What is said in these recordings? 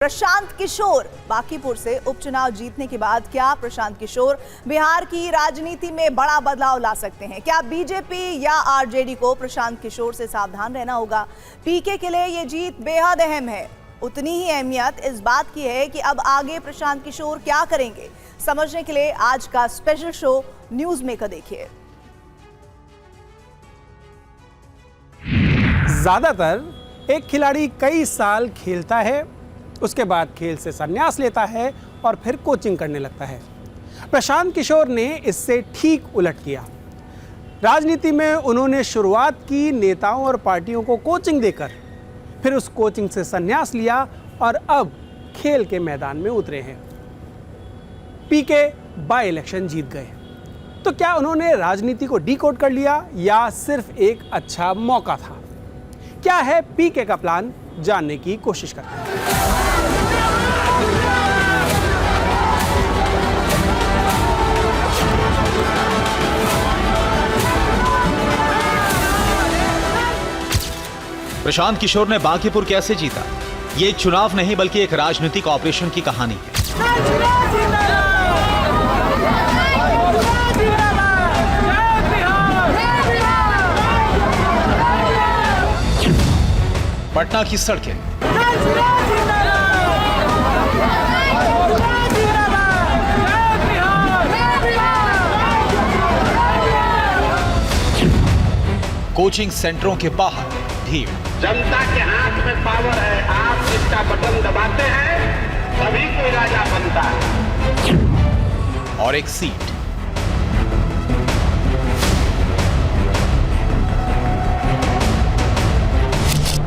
प्रशांत किशोर बांकीपुर से उपचुनाव जीतने के बाद क्या प्रशांत किशोर बिहार की राजनीति में बड़ा बदलाव ला सकते हैं? क्या बीजेपी या आरजेडी को प्रशांत किशोर से सावधान रहना होगा? पीके के लिए ये जीत बेहद अहम है। उतनी ही अहमियत इस बात की है कि अब आगे प्रशांत किशोर क्या करेंगे। समझने के लिए आज का स्पेशल शो न्यूज मेकर देखिए। ज्यादातर एक खिलाड़ी कई साल खेलता है, उसके बाद खेल से संन्यास लेता है और फिर कोचिंग करने लगता है। प्रशांत किशोर ने इससे ठीक उलट किया। राजनीति में उन्होंने शुरुआत की नेताओं और पार्टियों को कोचिंग देकर, फिर उस कोचिंग से संन्यास लिया और अब खेल के मैदान में उतरे हैं। पीके बाय इलेक्शन जीत गए, तो क्या उन्होंने राजनीति को डीकोड कर लिया या सिर्फ एक अच्छा मौका था? क्या है पीके का प्लान, जानने की कोशिश करते हैं। प्रशांत किशोर ने बांकीपुर कैसे जीता? ये एक चुनाव नहीं बल्कि एक राजनीतिक ऑपरेशन की कहानी है। पटना की सड़कें, कोचिंग सेंटरों के बाहर भीड़। जनता के हाथ में पावर है, आप जिसका बटन दबाते हैं तभी कोई राजा बनता है। और एक सीट,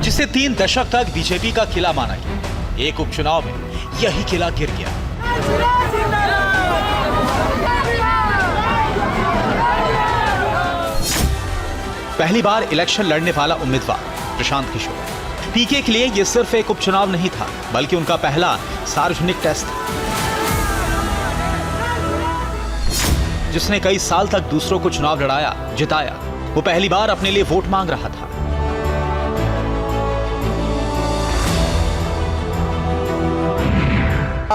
जिसे 3 दशक तक बीजेपी का किला माना गया। एक उपचुनाव में यही किला गिर गया। पहली बार इलेक्शन लड़ने वाला उम्मीदवार प्रशांत किशोर। पीके के लिए यह सिर्फ एक उपचुनाव नहीं था, बल्कि उनका पहला सार्वजनिक टेस्ट था, जिसने कई साल तक दूसरों को चुनाव लड़ाया, जिताया। वो पहली बार अपने लिए वोट मांग रहा था।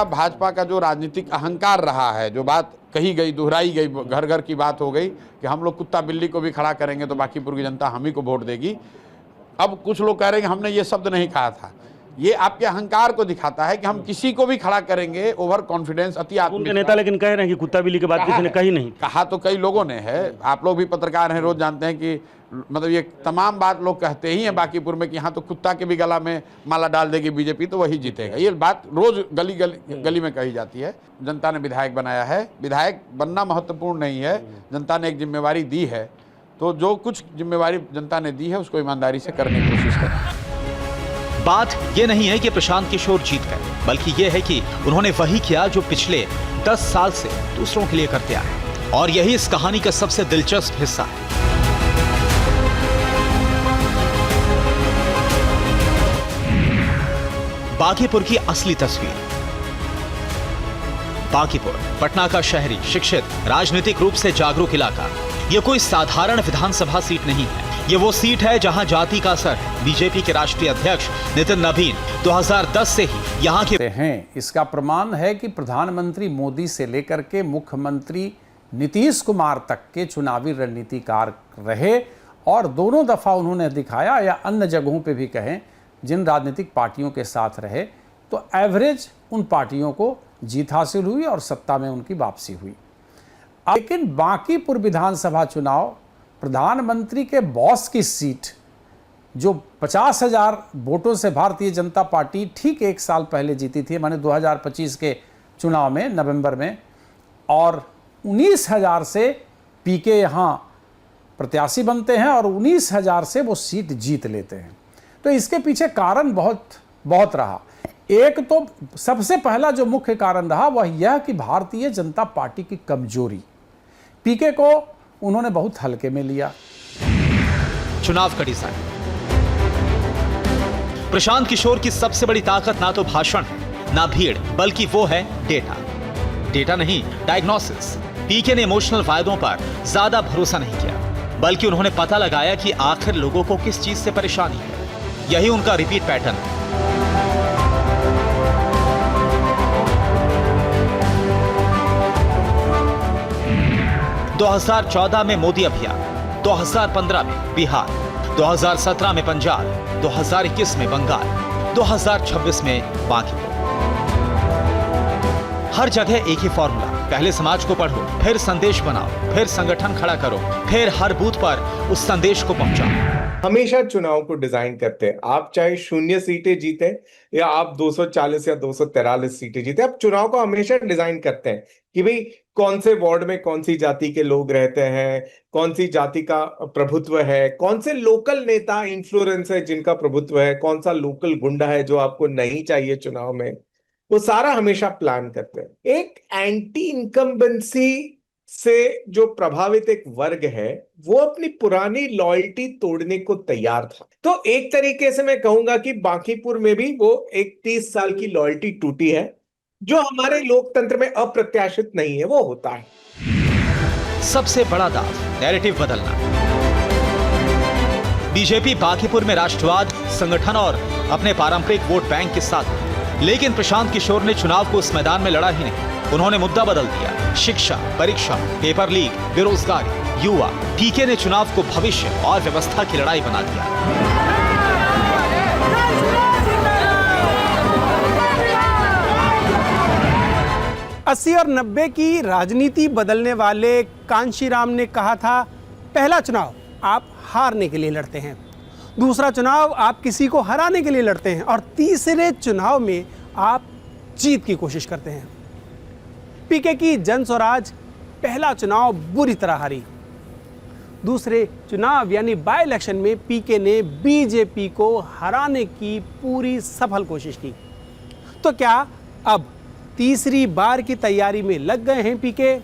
भाजपा का जो राजनीतिक अहंकार रहा है, जो बात कही गई, दोहराई गई, घर घर की बात हो गई कि हम लोग कुत्ता बिल्ली को भी खड़ा करेंगे तो बांकीपुर की जनता हम ही को वोट देगी। अब कुछ लोग कह रहे हैं कि हमने ये शब्द नहीं कहा था। ये आपके अहंकार को दिखाता है कि हम किसी को भी खड़ा करेंगे। ओवर कॉन्फिडेंस, अति आत्मविश्वास। नेता लेकिन कह रहे हैं कि कुत्ता बिल्ली की बात किसी ने कही नहीं। कहा तो कई लोगों ने है। आप लोग भी पत्रकार हैं, रोज जानते हैं कि मतलब ये तमाम बात लोग कहते ही हैं बांकीपुर में कि यहाँ तो कुत्ता के भी गला में माला डाल देगी बीजेपी तो वही जीतेगा। ये बात रोज गली में कही जाती है। जनता ने विधायक बनाया है। विधायक बनना महत्वपूर्ण नहीं है, जनता ने एक जिम्मेवारी दी है, तो जो कुछ जिम्मेवारी जनता ने दी है उसको ईमानदारी से करने की कोशिश करें। बात यह नहीं है कि प्रशांत किशोर जीत गए, बल्कि यह है कि उन्होंने वही किया जो पिछले 10 साल से दूसरों के लिए करते आए। और यही इस कहानी का सबसे दिलचस्प हिस्सा है। बांकीपुर की असली तस्वीर। बांकीपुर पटना का शहरी, शिक्षित, राजनीतिक रूप से जागरूक इलाका। यह कोई साधारण विधानसभा सीट नहीं है। ये वो सीट है जहां जाति का असर है। बीजेपी के राष्ट्रीय अध्यक्ष नितिन नवीन 2010 से ही यहां के हैं। इसका प्रमाण है कि प्रधानमंत्री मोदी से लेकर के मुख्यमंत्री नीतीश कुमार तक के चुनावी रणनीतिकार रहे और दोनों दफा उन्होंने दिखाया, या अन्य जगहों पे भी कहें, जिन राजनीतिक पार्टियों के साथ रहे तो एवरेज उन पार्टियों को जीत हासिल हुई और सत्ता में उनकी वापसी हुई। लेकिन बांकीपुर विधानसभा चुनाव, प्रधानमंत्री के बॉस की सीट, जो 50,000 वोटों से भारतीय जनता पार्टी ठीक 1 साल पहले जीती थी, माने 2025 के चुनाव में नवंबर में, और 19,000 से पीके यहाँ प्रत्याशी बनते हैं और 19,000 से वो सीट जीत लेते हैं। तो इसके पीछे कारण बहुत रहा। एक तो सबसे पहला जो मुख्य कारण रहा वह यह कि भारतीय जनता पार्टी की कमजोरी। पीके को उन्होंने बहुत हल्के में लिया। चुनाव का डिजाइन। प्रशांत किशोर की सबसे बड़ी ताकत ना तो भाषण है, ना भीड़, बल्कि वो है डेटा। डेटा नहीं, डायग्नोसिस। पीके ने इमोशनल फायदों पर ज्यादा भरोसा नहीं किया, बल्कि उन्होंने पता लगाया कि आखिर लोगों को किस चीज से परेशानी है। यही उनका रिपीट पैटर्न है। 2014 में मोदी अभियान, 2015 में बिहार, 2017 में पंजाब, 2021 में बंगाल, 2026 में बाकी। हर जगह एक ही फॉर्मूला, पहले समाज को पढ़ो, फिर संदेश बनाओ, फिर संगठन खड़ा करो, फिर हर बूथ पर उस संदेश को पहुंचाओ। हमेशा चुनाव को डिजाइन करते हैं, आप चाहे 0 सीटें जीते या आप 240 या 243 सीटें जीते, आप चुनाव को हमेशा डिजाइन करते हैं कि भाई कौन से वार्ड में कौन सी जाति के लोग रहते हैं, कौन सी जाति का प्रभुत्व है, कौन से लोकल नेता इन्फ्लुएंस है जिनका प्रभुत्व है, कौन सा लोकल गुंडा है जो आपको नहीं चाहिए चुनाव में, वो सारा हमेशा प्लान करते हैं। एक एंटी इनकम्बेंसी से जो प्रभावित एक वर्ग है वो अपनी पुरानी लॉयल्टी तोड़ने को तैयार था। तो एक तरीके से मैं कहूंगा कि बांकीपुर में भी वो एक 30 साल की लॉयल्टी टूटी है, जो हमारे लोकतंत्र में अप्रत्याशित नहीं है, वो होता है। सबसे बड़ा दाव, नैरेटिव बदलना। बीजेपी बांकीपुर में राष्ट्रवाद, संगठन और अपने पारंपरिक वोट बैंक के साथ, लेकिन प्रशांत किशोर ने चुनाव को उस मैदान में लड़ा ही नहीं। उन्होंने मुद्दा बदल दिया। शिक्षा, परीक्षा, पेपर लीक, बेरोजगारी, युवा। पीके ने चुनाव को भविष्य और व्यवस्था की लड़ाई बना दिया। 80 और 90 की राजनीति बदलने वाले कांशीराम ने कहा था, पहला चुनाव आप हारने के लिए लड़ते हैं, दूसरा चुनाव आप किसी को हराने के लिए लड़ते हैं और तीसरे चुनाव में आप जीत की कोशिश करते हैं। पीके की जन स्वराज पहला चुनाव बुरी तरह हारी। दूसरे चुनाव यानी बाय इलेक्शन में पीके ने बीजेपी को हराने की पूरी सफल कोशिश की। तो क्या अब तीसरी बार की तैयारी में लग गए हैं पीके?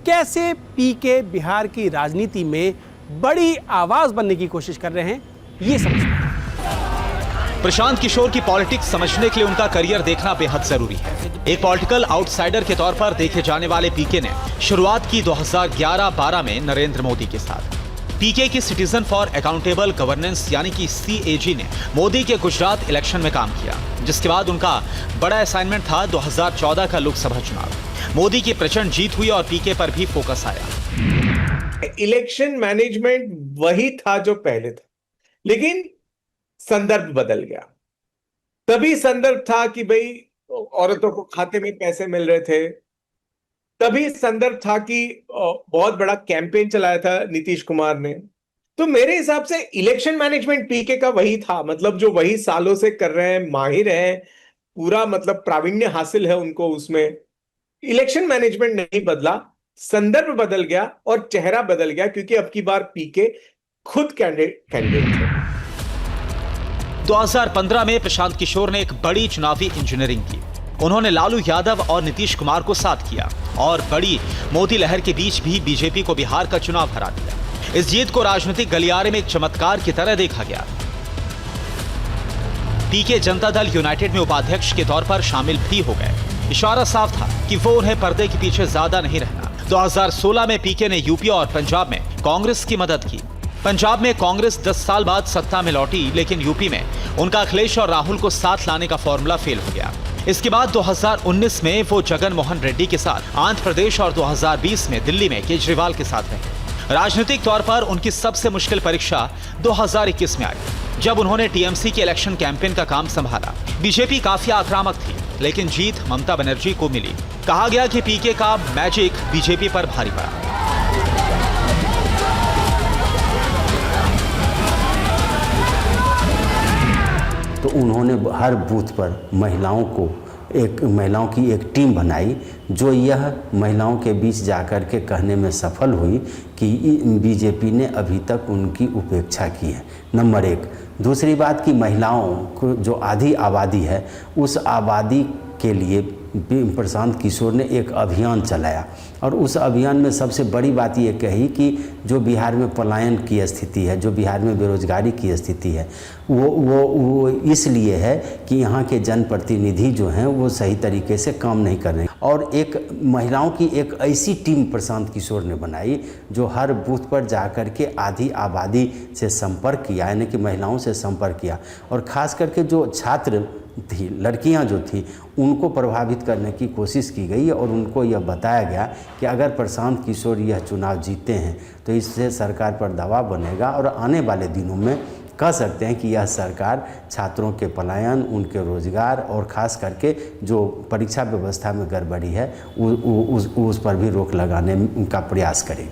कैसे पीके बिहार की राजनीति में बड़ी आवाज बनने की कोशिश कर रहे हैं, ये समझते हैं। प्रशांत किशोर की पॉलिटिक्स समझने के लिए उनका करियर देखना बेहद जरूरी है। एक पॉलिटिकल आउटसाइडर के तौर पर देखे जाने वाले पीके ने शुरुआत की 2011-12 में नरेंद्र मोदी के साथ। पीके की सिटीजन फॉर अकाउंटेबल गवर्नेंस यानी कि CAG ने मोदी के गुजरात इलेक्शन में काम किया, जिसके बाद उनका बड़ा असाइनमेंट था 2014 का लोकसभा चुनाव। मोदी की प्रचंड जीत हुई और पीके पर भी फोकस आया। इलेक्शन मैनेजमेंट वही था जो पहले था, लेकिन संदर्भ बदल गया। तभी संदर्भ था कि भाई औरतों को खाते में पैसे मिल रहे थे, तभी संदर्भ था कि बहुत बड़ा कैंपेन चलाया था नीतीश कुमार ने। तो मेरे हिसाब से इलेक्शन मैनेजमेंट पीके का वही था, मतलब जो वही सालों से कर रहे हैं, माहिर हैं, पूरा मतलब प्रावीण्य हासिल है उनको उसमें। इलेक्शन मैनेजमेंट नहीं बदला, संदर्भ बदल गया और चेहरा बदल गया, क्योंकि अब की बार पीके खुद कैंडिडेट थे। 2015 में प्रशांत किशोर ने एक बड़ी चुनावी इंजीनियरिंग की। उन्होंने लालू यादव और नीतीश कुमार को साथ किया और बड़ी मोदी लहर के बीच भी बीजेपी को बिहार का चुनाव हरा दिया। इस जीत को राजनीतिक गलियारे में एक चमत्कार की तरह देखा गया। पीके जनता दल यूनाइटेड में उपाध्यक्ष के तौर पर शामिल भी हो गए। इशारा साफ था कि वो उन्हें पर्दे के पीछे ज्यादा नहीं रहना। 2016 में पीके ने यूपी और पंजाब में कांग्रेस की मदद की। पंजाब में कांग्रेस 10 साल बाद सत्ता में लौटी, लेकिन यूपी में उनका अखिलेश और राहुल को साथ लाने का फॉर्मूला फेल हो गया। इसके बाद 2019 में वो जगन मोहन रेड्डी के साथ आंध्र प्रदेश और 2020 में दिल्ली में केजरीवाल के साथ रहे। राजनीतिक तौर पर उनकी सबसे मुश्किल परीक्षा 2021 में आई, जब उन्होंने टीएमसी के इलेक्शन कैंपेन का काम संभाला। बीजेपी काफी आक्रामक थी, लेकिन जीत ममता बनर्जी को मिली। कहा गया कि पीके का मैजिक बीजेपी पर भारी पड़ा। तो उन्होंने हर बूथ पर महिलाओं की एक टीम बनाई, जो यह महिलाओं के बीच जाकर के कहने में सफल हुई कि बीजेपी ने अभी तक उनकी उपेक्षा की है, नंबर 1। दूसरी बात कि महिलाओं को जो आधी आबादी है, उस आबादी के लिए प्रशांत किशोर ने एक अभियान चलाया और उस अभियान में सबसे बड़ी बात ये कही कि जो बिहार में पलायन की स्थिति है, जो बिहार में बेरोजगारी की स्थिति है, वो इसलिए है कि यहाँ के जनप्रतिनिधि जो हैं वो सही तरीके से काम नहीं कर रहे हैं। और एक महिलाओं की एक ऐसी टीम प्रशांत किशोर ने बनाई जो हर बूथ पर जाकर के आधी आबादी से संपर्क किया, यानी कि महिलाओं से संपर्क किया, और ख़ास करके जो छात्र थी, लड़कियां जो थी, उनको प्रभावित करने की कोशिश की गई और उनको यह बताया गया कि अगर प्रशांत किशोर यह चुनाव जीतते हैं तो इससे सरकार पर दबाव बनेगा और आने वाले दिनों में कह सकते हैं कि यह सरकार छात्रों के पलायन, उनके रोजगार और ख़ास करके जो परीक्षा व्यवस्था में गड़बड़ी है उस पर भी रोक लगाने का प्रयास करेगी।